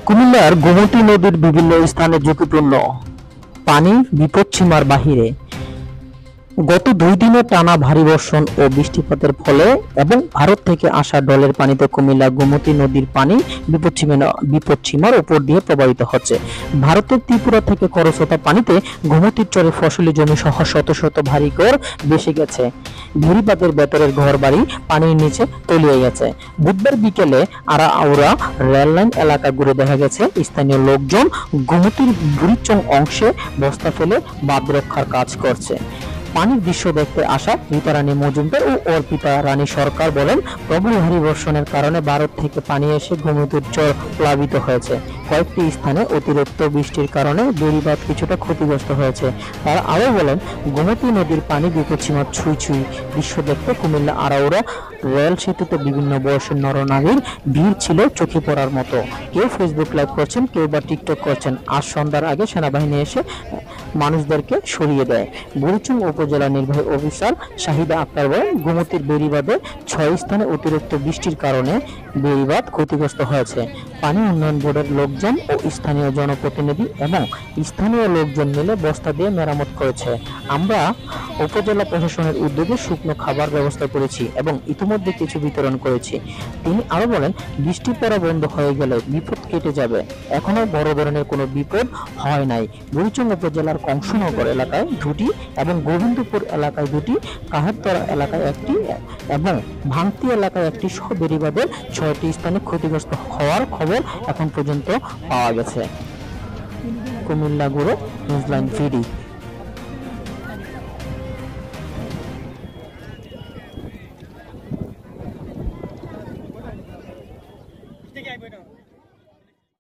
কুমিল্লার গোমতী নদীর বিভিন্ন স্থানে ঝুঁকিপূর্ণ পানি বিপদসীমার বাহিরে। গত ২ দিনের টানা ভারী বর্ষণ ও বৃষ্টিপাতের ফলে এবং ভারত থেকে আসা ডলের পানিতে কুমিল্লা গোমতী নদীর পানি বিপদসীমার উপর দিয়ে প্রবাহিত হচ্ছে। ভারতের ত্রিপুরা থেকে খরস্রোতা পানিতে গোমতীর চরে ফসলি জমি সহ শত শত ভারী ঘর ভেসে গেছে। বেড়িবাঁধের ভেতরের ঘর বাড়ি পানির নিচে তলিয়ে গেছে। বুধবার বিকেলে আড়াআউড়া রেললাইন এলাকা ঘুরে দেখা গেছে স্থানীয় লোকজন গোমতীর বুড়িচং অংশে বস্তা ফেলে বাঁধ রক্ষার কাজ করছে। পানির দৃশ্য দেখতে আসা রীতা রানী মজুমদার ও অর্পিতা রানী সরকার বলেন, প্রবল ভারী বর্ষণের কারণে ভারত থেকে পানি এসে গোমতীর চর প্লাবিত হয়েছে। কয়েকটি স্থানে অতিরিক্ত বৃষ্টির কারণে বেড়িবাঁধ কিছুটা ক্ষতিগ্রস্ত হয়েছে। তারা আরও বলেন, গোমতী নদীর পানি বিপদসীমা ছুঁই ছুঁই। দৃশ্য দেখতে কুমিল্লা আড়াউড়া রেল সেতুতে বিভিন্ন বয়সের নরনারীর ভিড় ছিল চোখে পড়ার মতো। কেউ ফেসবুক লাইভ করছেন, কেউ বা টিকটক করছেন। আজ সন্ধ্যার আগে সেনাবাহিনী এসে মানুষদেরকে সরিয়ে দেয়। বুড়িচং উপজেলা নির্বাহী অফিসার শাহিদা আক্তার বলেন, গোমতীর বেড়িবাঁধে ৬ স্থানে অতিরিক্ত বৃষ্টির কারণে বেড়িবাঁধ ক্ষতিগ্রস্ত হয়েছে। পানি উন্নয়ন বোর্ডের লোকজন ও স্থানীয় জনপ্রতিনিধি এবং স্থানীয় লোকজন মিলে বস্তা দিয়ে মেরামত করেছে। আমরা উপজেলা প্রশাসনের উদ্যোগে শুকনো খাবার ব্যবস্থা করেছি এবং ইতিমধ্যে কিছু বিতরণ করেছি। তিনি আরো বলেন, বৃষ্টি পড়া বন্ধ হয়ে গেলে বিপদ কেটে যাবে। এখনো বড় ধরনের কোনো বিপদ হয় নাই। বুড়িচং উপজেলার কংসনগর এলাকায় 2টি এবং গোবিন্দপুর এলাকায় 2টি, কাহেরতলা এলাকায় 1টি এবং ভাঙতি এলাকায় 1টি সহ বেড়িবাঁধের 6টি স্থানে ক্ষতিগ্রস্ত হওয়ার খবর এখন পর্যন্ত পাওয়া গেছে। কুমিল্লা ব্যুরো নিউজলাইন ভিডি।